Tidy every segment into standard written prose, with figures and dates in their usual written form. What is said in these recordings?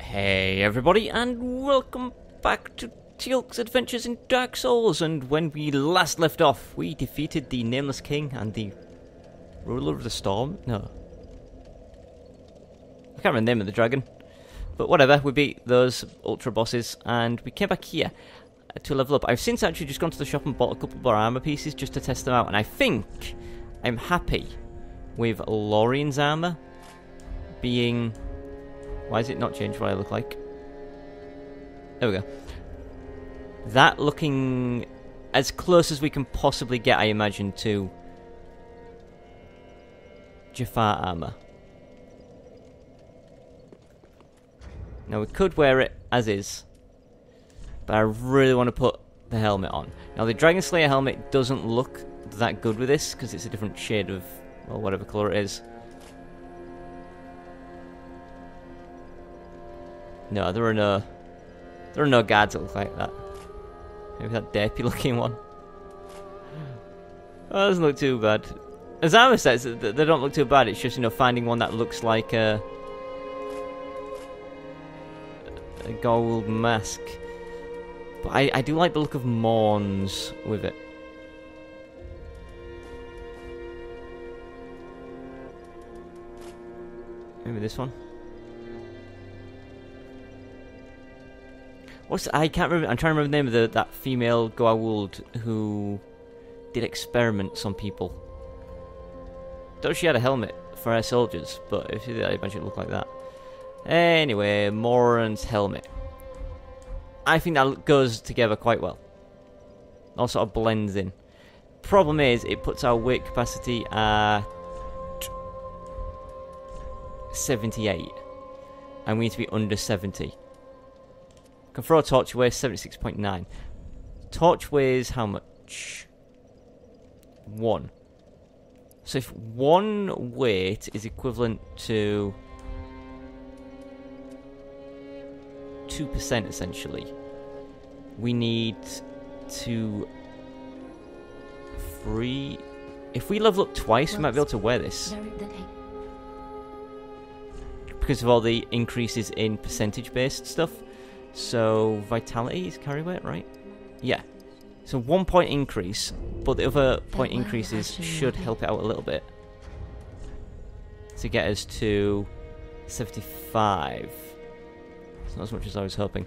Hey everybody, and welcome back to Teal'c's Adventures in Dark Souls. And when we last left off, we defeated the Nameless King and the Ruler of the Storm. No, I can't remember the name of the dragon, but whatever. We beat those ultra bosses, and we came back here to level up. I've since actually just gone to the shop and bought a couple more armor pieces just to test them out, and I think I'm happy with Lorian's armor being... Why has it not changed what I look like? There we go. That looking as close as we can possibly get, I imagine, to Jaffa armor. Now we could wear it as is, but I really want to put the helmet on. Now the Dragon Slayer helmet doesn't look that good with this because it's a different shade of, well, whatever colour it is. No, there are no guards that look like that. Maybe that derpy looking one. Oh, that doesn't look too bad. As Armour says, they don't look too bad. It's just, you know, finding one that looks like a gold mask. But I do like the look of Morn's with it. Maybe this one. I can't remember. I'm trying to remember the name of that female Goa'uld who did experiments on people. Don't know if she had a helmet for her soldiers, but if she did, I imagine it looked like that. Anyway, Moran's helmet. I think that goes together quite well. All sort of blends in. Problem is, it puts our weight capacity at 78, and we need to be under 70. Can throw a torch weighs 76.9. Torch weighs how much? 1. So if 1 weight is equivalent to 2% essentially, we need to if we level up twice, we might be able to wear this. Because of all the increases in percentage based stuff. So, vitality is carry weight, right? Yeah. So 1 point increase, but the other point increases should help it out a little bit. To get us to 75. It's not as much as I was hoping.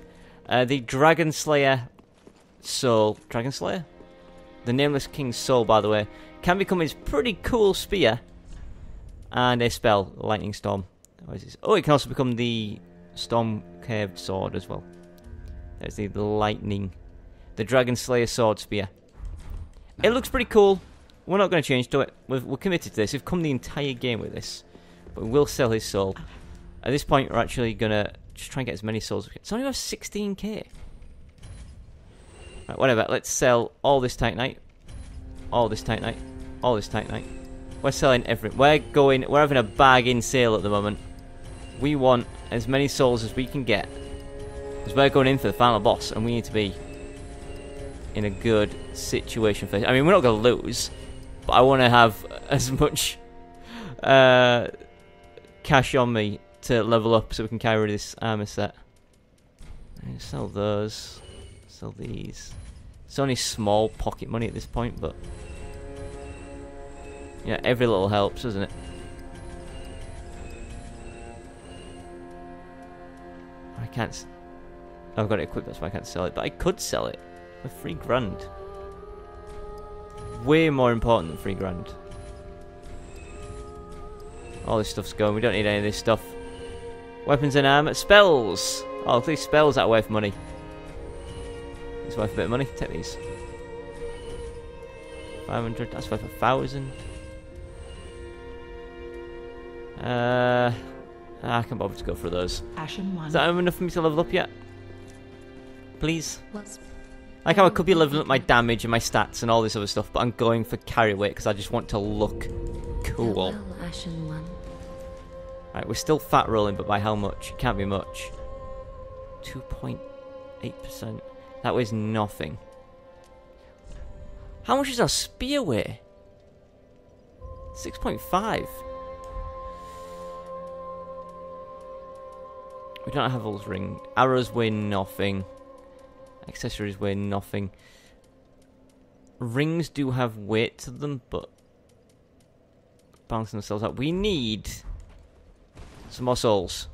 The Dragon Slayer Soul. Dragon Slayer? The Nameless King's Soul, by the way, can become his pretty cool spear. And a spell, Lightning Storm. Oh, it can also become the Storm Curved Sword as well. There's the lightning. The Dragon Slayer Sword Spear. It looks pretty cool. We're not going to change to it. We're committed to this. We've come the entire game with this. But we will sell his soul. At this point, we're actually going to just try and get as many souls as we can. It's only about 16k. Right, whatever. Let's sell all this Titanite. All this Titanite. All this Titanite. We're selling everything. We're having a bargain sale at the moment. We want as many souls as we can get. Because we're going in for the final boss, and we need to be in a good situation for it. I mean, we're not going to lose, but I want to have as much cash on me to level up so we can carry this armor set. Sell those. Sell these. It's only small pocket money at this point, but yeah, every little helps, doesn't it? I can't... I've got it equipped, that's why I can't sell it. But I could sell it for $3 grand. Way more important than $3 grand. All this stuff's going. We don't need any of this stuff. Weapons and armor. Spells! Oh, these spells are worth money. It's worth a bit of money. Take these. 500. That's worth 1,000. I can't bother to go for those. Is that enough for me to level up yet? Please? Like how I could be leveling up my damage and my stats and all this other stuff, but I'm going for carry weight because I just want to look cool. Right, we're still fat rolling, but by how much? It can't be much. 2.8%. That weighs nothing. How much does our spear weigh? 6.5. We don't have those ring. Arrows weigh nothing. Accessories weigh nothing. Rings do have weight to them, but balancing themselves out. We need some more souls.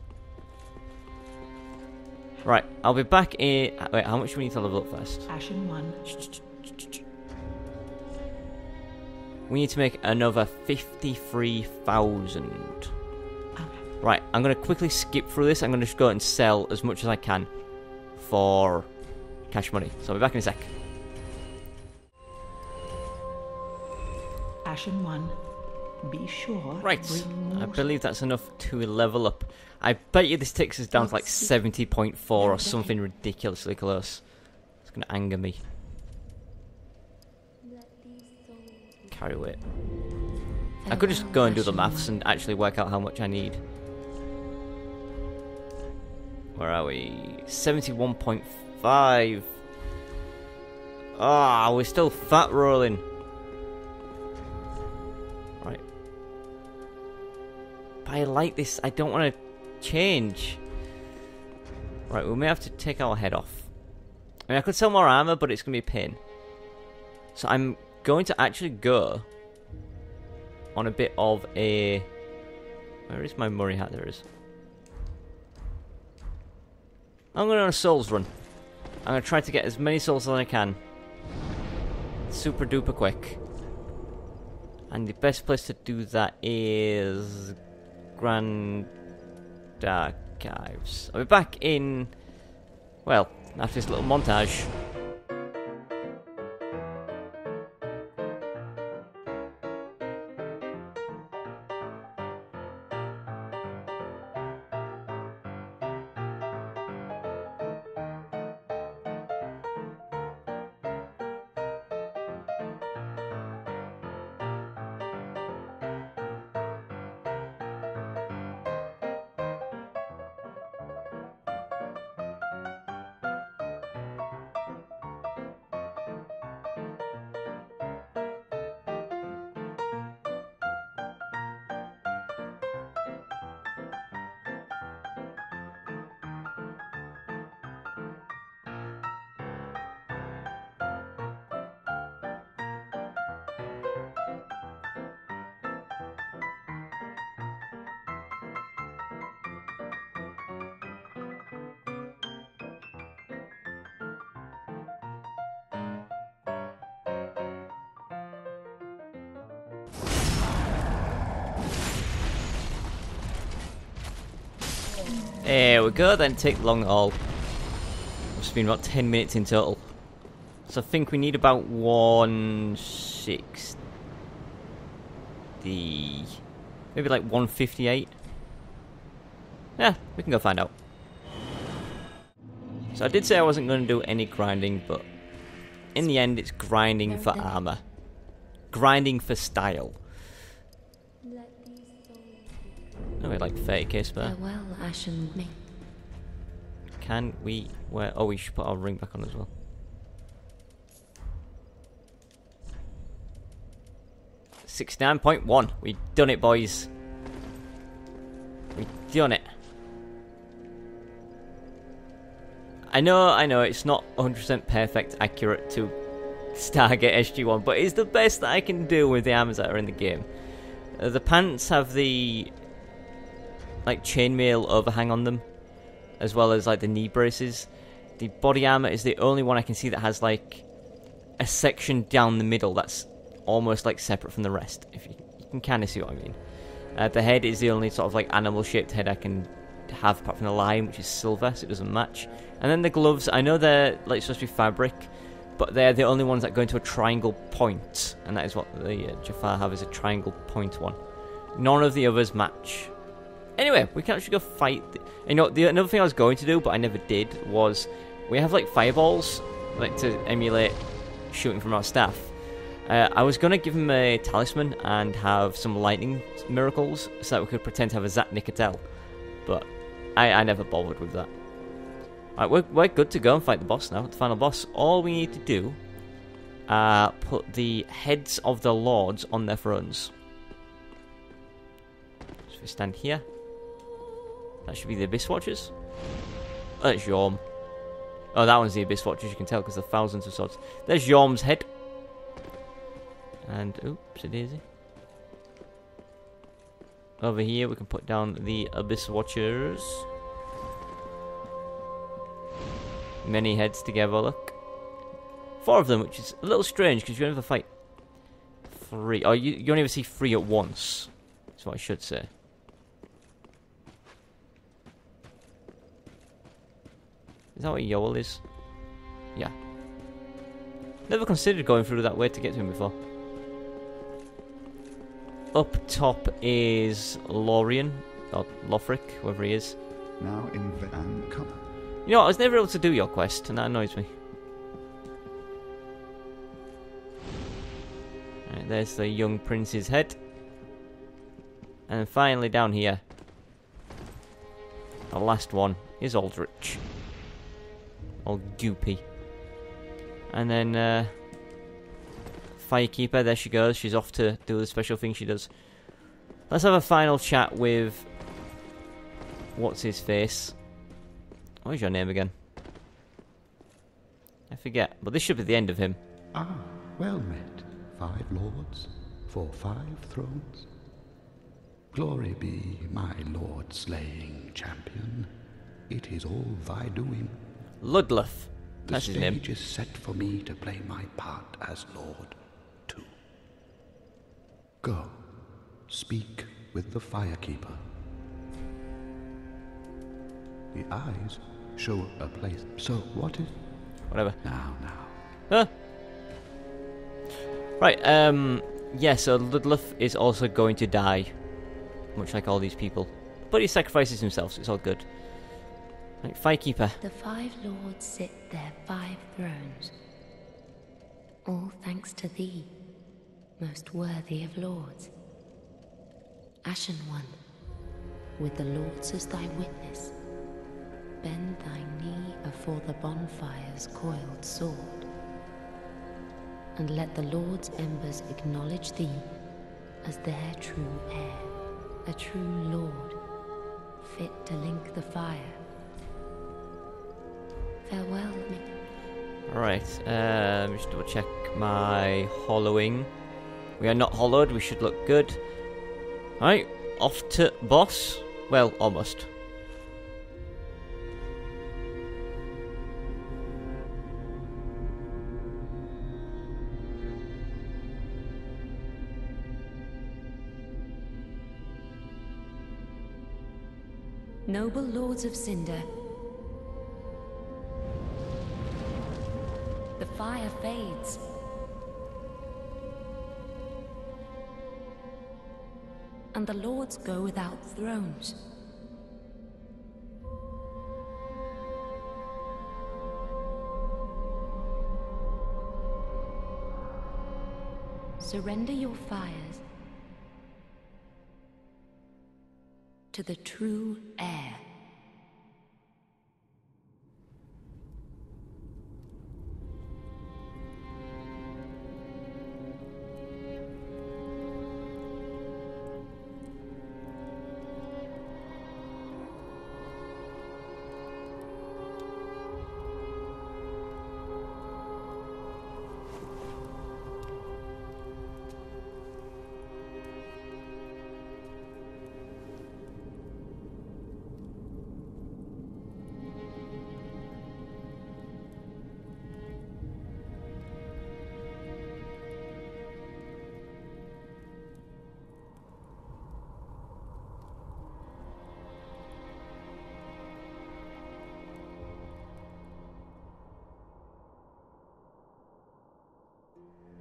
Right, I'll be back in... Wait, how much do we need to level up first? Ashen 1. We need to make another 53,000. Okay. Right, I'm going to quickly skip through this. I'm going to just go and sell as much as I can for cash money. So I'll be back in a sec. Ashen 1. Be sure. Right, I believe that's enough to level up. I bet you this takes us down to like 70.4 or something ridiculously close. It's going to anger me. Carry weight. I could just go and do the maths and actually work out how much I need. Where are we? 71.5. Ah, we're still fat rolling. Right. But I like this. I don't want to change. Right, we may have to take our head off. I mean, I could sell more armor, but it's going to be a pain. So I'm going to actually go on a bit of a... Where is my Murray hat? There it is. I'm going on a souls run. I'm going to try to get as many souls as I can. Super duper quick. And the best place to do that is... Grand Archives. I'll be back in... Well, after this little montage. There we go, then take long haul. It's been about 10 minutes in total. So I think we need about 160. Maybe like 158. Yeah, we can go find out. So I did say I wasn't going to do any grinding, but in the end it's grinding for armor. Grinding for style. No, we like 30k spare. Farewell, Ashen. Can we wear... Oh, we should put our ring back on as well. $69.1. We done it, boys. We done it. I know, it's not 100% perfect, accurate to Stargate SG-1, but it's the best that I can do with the armors that are in the game. The pants have the... like chainmail overhang on them, as well as like the knee braces. The body armor is the only one I can see that has like a section down the middle that's almost like separate from the rest, if you can kind of see what I mean. The head is the only sort of like animal shaped head I can have apart from the lion, which is silver, so it doesn't match. And then the gloves, I know they're like supposed to be fabric, but they're the only ones that go into a triangle point, and that is what the Jaffa have, is a triangle point one. None of the others match. Anyway, we can actually go fight. You know, another thing I was going to do, but I never did, was we have like fireballs, like to emulate shooting from our staff. I was going to give him a talisman and have some lightning miracles so that we could pretend to have a Zat Nicotel, but I never bothered with that. Right, we're good to go and fight the boss now, the final boss. All we need to do, put the heads of the lords on their thrones. So we stand here. That should be the Abyss Watchers. There's Yorm. Oh, that one's the Abyss Watch, as you can tell, because there are thousands of swords. There's Yorm's head. And, oopsie daisy. Over here, we can put down the Abyss Watchers. Many heads together, look. 4 of them, which is a little strange, because you never fight 3. Oh, you only ever see 3 at once. That's what I should say. Is that what Yoel is? Yeah. Never considered going through that way to get to him before. Up top is Lorien, or Lothric, whoever he is. Now in Van come. You know what, I was never able to do your quest, and that annoys me. Right, there's the young prince's head. And finally down here, the last one is Aldrich. Old Goopy. And then, Firekeeper, there she goes. She's off to do the special thing she does. Let's have a final chat with... What's his face? What is your name again? I forget, but this should be the end of him. Ah, well met, 5 lords, for 5 thrones. Glory be my lord-slaying champion. It is all thy doing. Ludleth. That's his name. The stage is set for me to play my part as lord, too. Go, speak with the Firekeeper. The eyes show a place. So what is... Whatever. Now. Huh? Right, yeah, so Ludleth is also going to die. Much like all these people. But he sacrifices himself, so it's all good. Right, Firekeeper. The 5 lords sit their 5 thrones. All thanks to thee, most worthy of lords. Ashen One, with the lords as thy witness, bend thy knee afore the bonfire's coiled sword, and let the lords' embers acknowledge thee as their true heir, a true lord, fit to link the fire. Farewell, me. Alright, just double check my hollowing. We are not hollowed, we should look good. Alright, off to boss. Well, almost. Noble lords of Cinder, the fire fades. And the lords go without thrones. Surrender your fires to the true heir.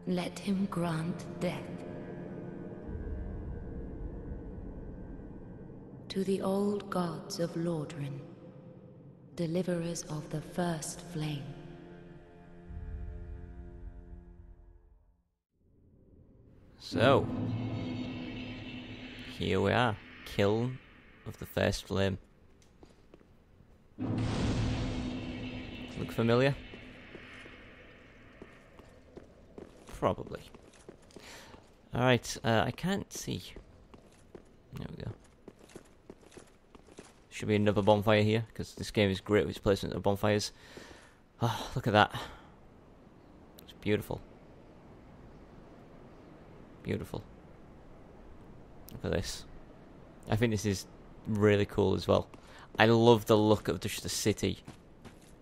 Let him grant death to the old gods of Lordran, deliverers of the first flame. So, here we are, Kiln of the first flame. Look familiar? Probably. Alright, I can't see. There we go. Should be another bonfire here, because this game is great with its placement of bonfires. Oh, look at that. It's beautiful. Beautiful. Look at this. I think this is really cool as well. I love the look of just the city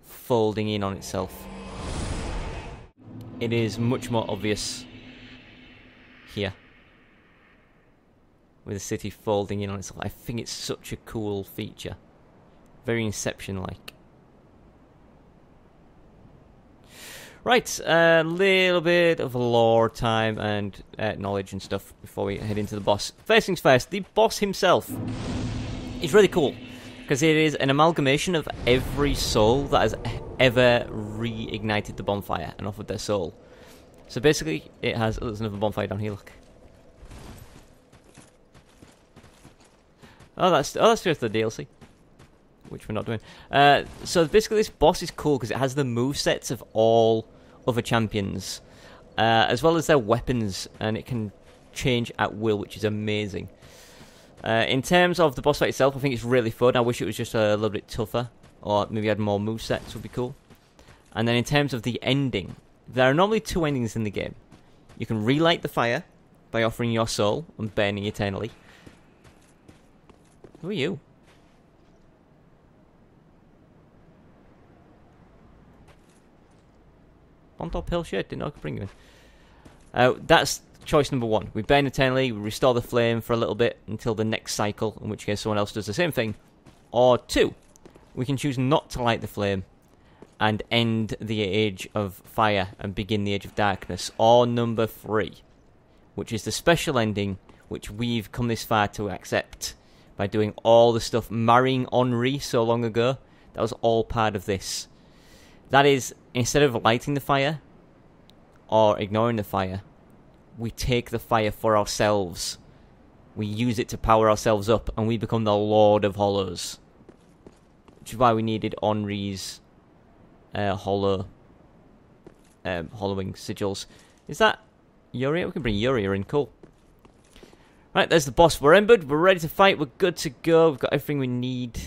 folding in on itself. It is much more obvious here, with the city folding in on itself. I think it's such a cool feature. Very Inception-like. Right, a little bit of lore time and knowledge and stuff before we head into the boss. First things first, the boss himself is really cool, because it is an amalgamation of every soul that has ever reignited the bonfire and offered their soul. So basically, it has... Oh, there's another bonfire down here, look. Oh, that's just the DLC, which we're not doing. So basically, this boss is cool because it has the movesets of all other champions, as well as their weapons, and it can change at will, which is amazing. In terms of the boss fight itself, I think it's really fun. I wish it was just a little bit tougher, or maybe had more movesets would be cool. And then in terms of the ending, there are normally two endings in the game. You can relight the fire by offering your soul and burning eternally. Who are you? On top hill shit, didn't know I could bring you in. That's choice number one. We burn eternally, we restore the flame for a little bit until the next cycle, in which case someone else does the same thing. Or two, we can choose not to light the flame and end the age of fire and begin the age of darkness. Or number three, which is the special ending, which we've come this far to accept by doing all the stuff, marrying Henri so long ago. That was all part of this. That is, instead of lighting the fire or ignoring the fire, we take the fire for ourselves. We use it to power ourselves up, and we become the Lord of Hollows. Which is why we needed Henri's hollowing sigils. Is that Yuria? We can bring Yuria in, cool. Right, there's the boss. We're embedded, we're ready to fight, we're good to go, we've got everything we need.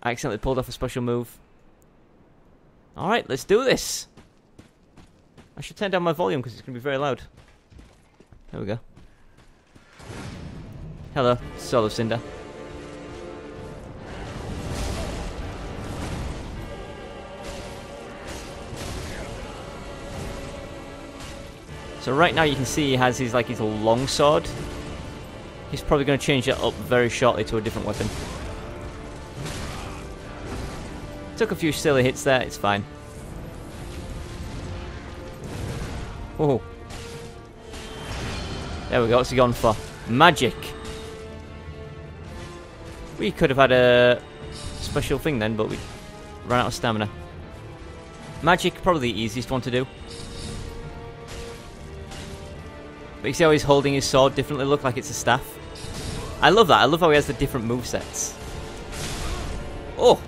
I accidentally pulled off a special move. Alright, let's do this. I should turn down my volume because it's going to be very loud. There we go. Hello, Soul of Cinder. So right now you can see he has his long sword. He's probably going to change it up very shortly to a different weapon. Took a few silly hits there, it's fine. Oh. There we go, what's he gone for? Magic. We could have had a special thing then, but we ran out of stamina. Magic, probably the easiest one to do. But you see how he's holding his sword differently, look like it's a staff. I love that, I love how he has the different movesets. Oh!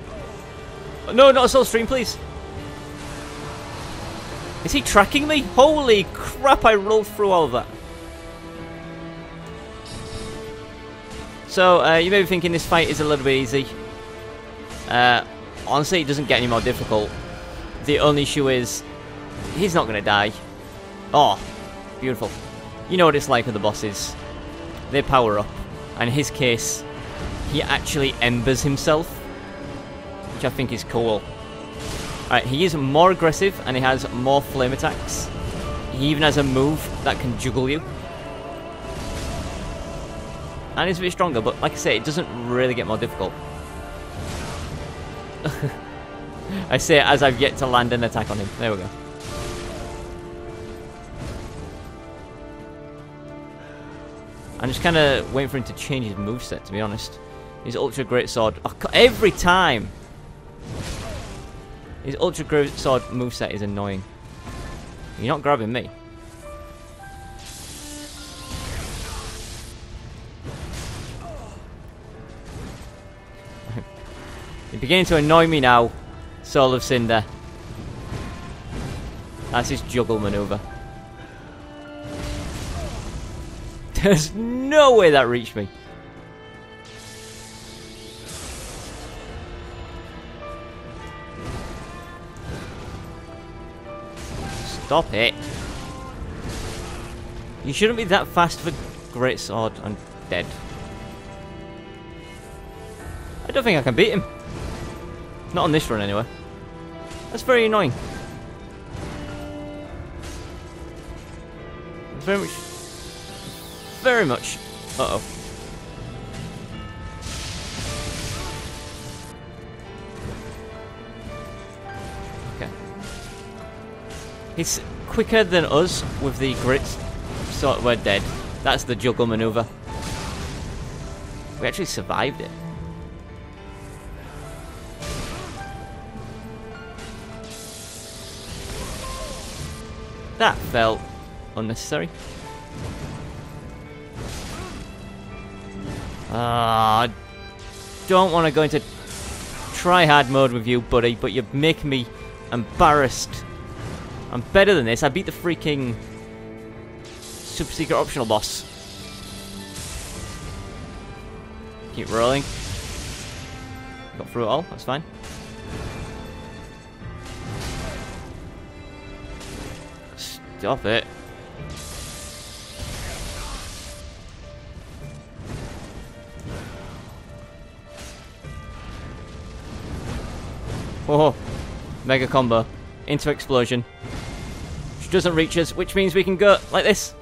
No, not a soul stream, please! Is he tracking me? Holy crap, I rolled through all of that. So, you may be thinking this fight is a little bit easy. Honestly, it doesn't get any more difficult. The only issue is, he's not going to die. Oh, beautiful. You know what it's like with the bosses. They power up. And in his case, he actually embers himself, which I think is cool. Alright, he is more aggressive and he has more flame attacks. He even has a move that can juggle you. And he's a bit stronger, but like I say, it doesn't really get more difficult. I say it as I've yet to land an attack on him. There we go. I'm just kind of waiting for him to change his moveset, to be honest. His Ultra Great Sword. Oh, every time! His Ultra Great Sword moveset is annoying. You're not grabbing me. You're beginning to annoy me now, Soul of Cinder. That's his juggle maneuver. There's no way that reached me. Stop it. You shouldn't be that fast for Great Sword. I'm dead. I don't think I can beat him. Not on this run, anyway. That's very annoying. Very much... Very much... Uh-oh. Okay. He's quicker than us with the grit. So we're dead. That's the juggle maneuver. We actually survived it. That felt unnecessary. I don't want to go into try-hard mode with you, buddy, but you're making me embarrassed. I'm better than this. I beat the freaking super secret optional boss. Keep rolling. Got through it all. That's fine. Stop it. Oh, mega combo into explosion, which doesn't reach us, which means we can go like this.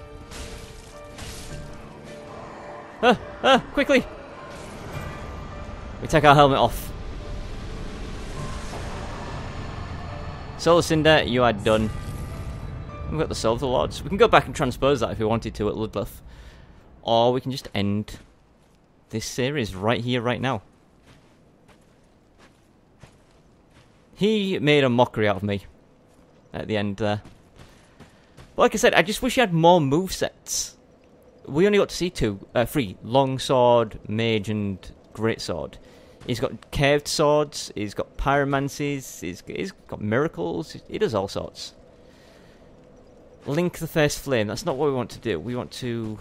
Quickly! We take our helmet off. Solar Cinder, you are done. We've got the Soul of the Lords. We can go back and transpose that if we wanted to at Ludloth. Or we can just end this series right here, right now. He made a mockery out of me at the end there. But like I said, I just wish he had more movesets. We only got to see three. Longsword, Mage, and Greatsword. He's got curved swords, he's got pyromancies, he's got miracles, he does all sorts. Link the first flame, that's not what we want to do. We want to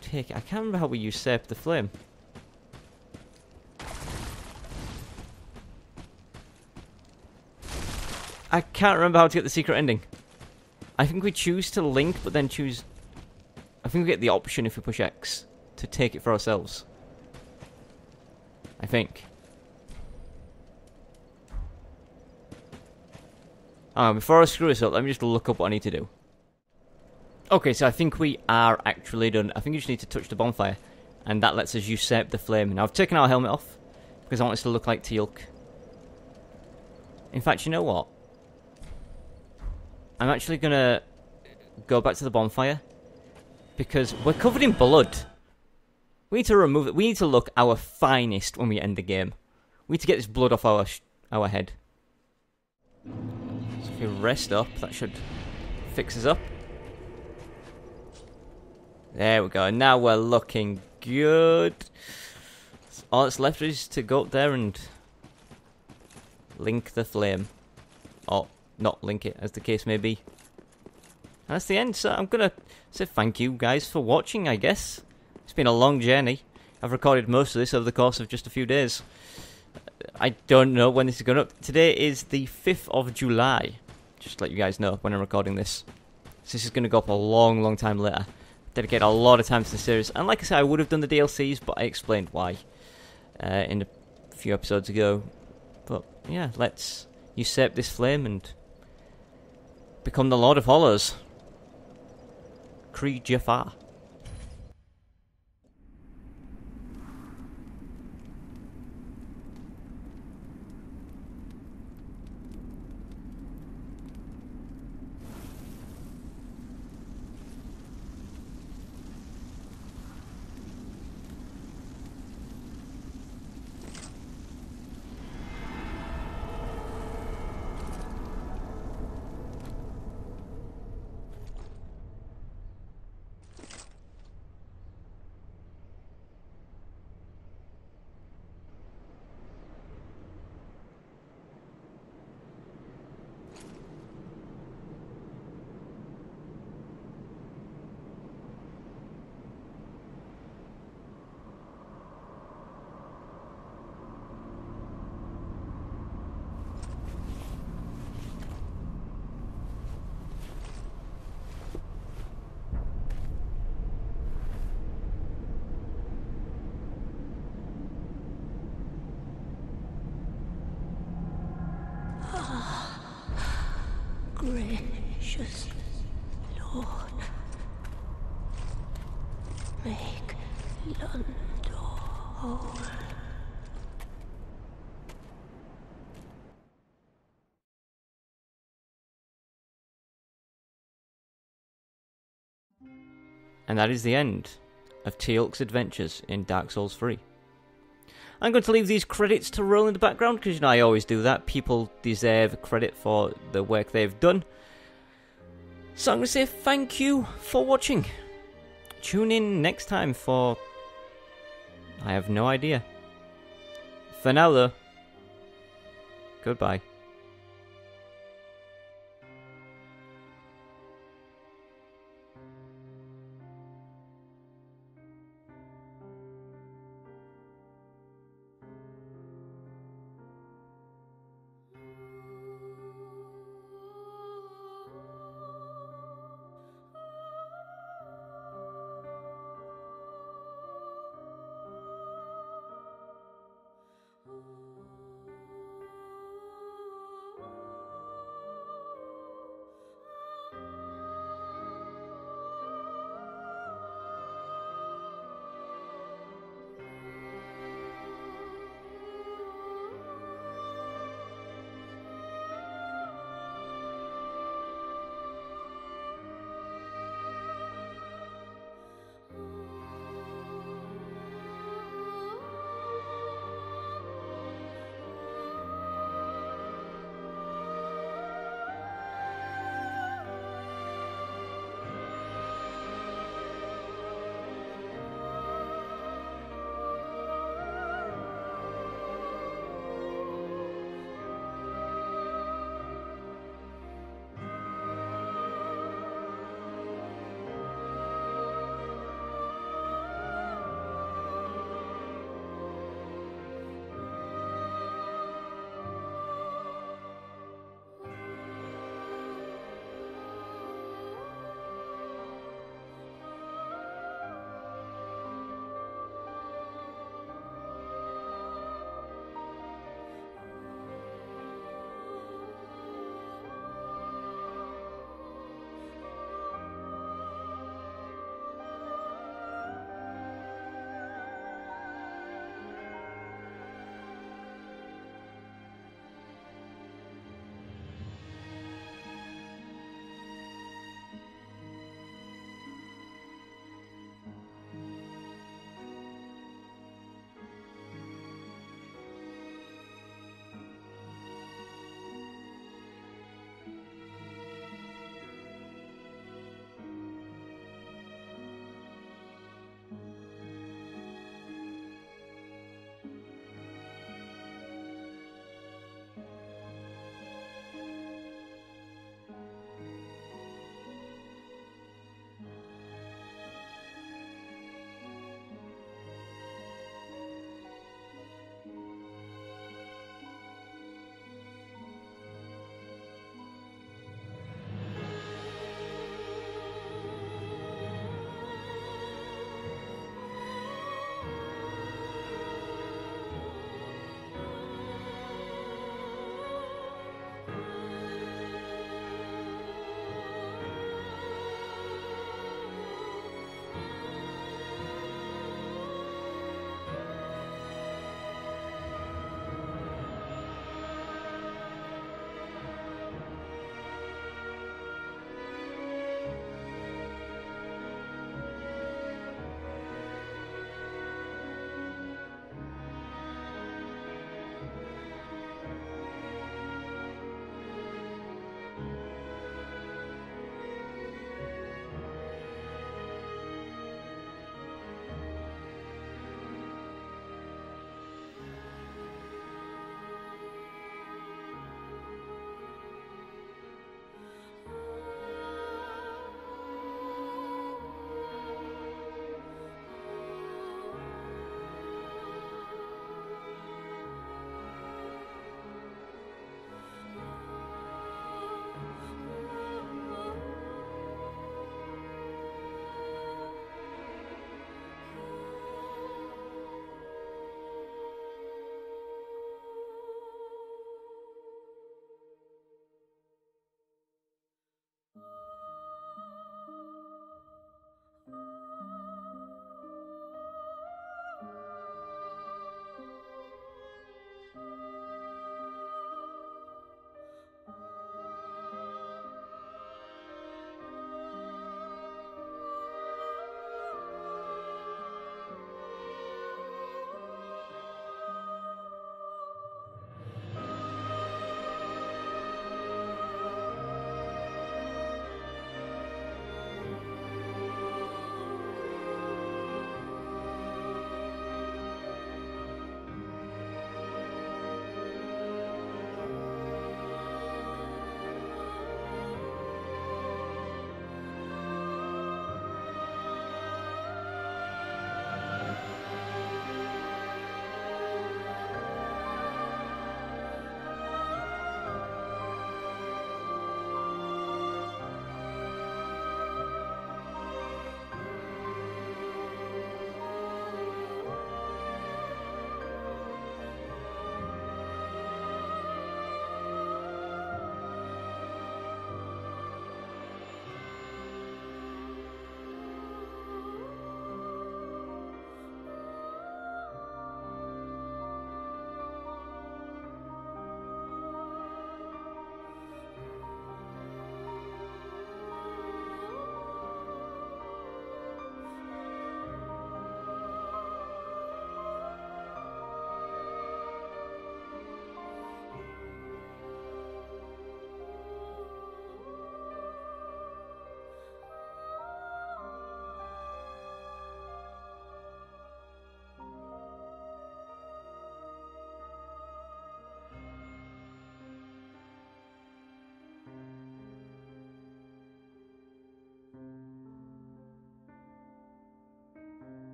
take it. I can't remember how we usurp the flame. I can't remember how to get the secret ending. I think we choose to link, but then choose... I think we get the option if we push X to take it for ourselves. I think. Before I screw this up, let me just look up what I need to do. Okay, so I think we are actually done. I think you just need to touch the bonfire, and that lets us usurp the flame. Now, I've taken our helmet off, because I want us to look like Teal'c. In fact, you know what? I'm actually going to go back to the bonfire, because we're covered in blood. We need to remove it. We need to look our finest when we end the game. We need to get this blood off our head. So if we rest up, that should fix us up. There we go. Now we're looking good. All that's left is to go up there and link the flame. Or not link it, as the case may be. And that's the end. So I'm going to say thank you guys for watching, I guess. It's been a long journey. I've recorded most of this over the course of just a few days. I don't know when this is going up. Today is the 5th of July. Just to let you guys know when I'm recording this. So this is going to go up a long, long time later. Dedicate a lot of time to the series. And like I said, I would have done the DLCs, but I explained why in a few episodes ago. But yeah, let's usurp this flame and become the Lord of Hollows. Kree Jaffa. Gracious Lord, make Londor whole. And that is the end of Teal'c's adventures in Dark Souls 3. I'm going to leave these credits to roll in the background, because you know I always do that. People deserve credit for the work they've done. So I'm going to say thank you for watching. Tune in next time for... I have no idea. For now though, goodbye.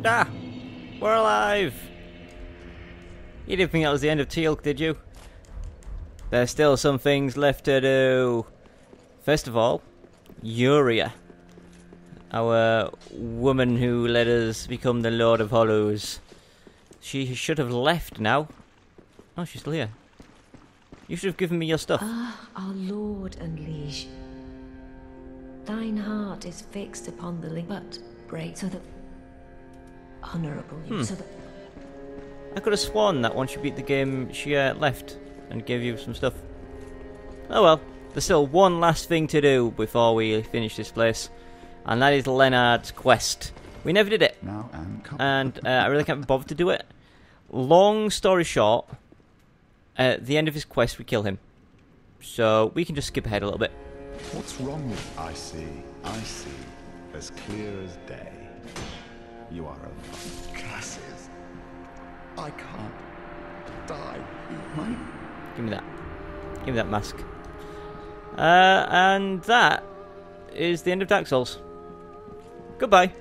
Ah! We're alive! You didn't think that was the end of Teal'c, did you? There's still some things left to do. First of all, Uria. Our woman who let us become the Lord of Hollows. She should have left now. Oh, she's still here. You should have given me your stuff. Ah, our lord and liege. Thine heart is fixed upon the link, but break so that honorable you, so that I could have sworn that once you beat the game, she left and gave you some stuff. Oh well, there's still one last thing to do before we finish this place, and that is Leonard's quest. We never did it, Now and I really can't be bothered to do it. Long story short, at the end of his quest we kill him. So we can just skip ahead a little bit. What's wrong with I see, as clear as day. You are a classes. I can't die. Mine. Give me that. Give me that mask. And that is the end of Dark Souls. Goodbye.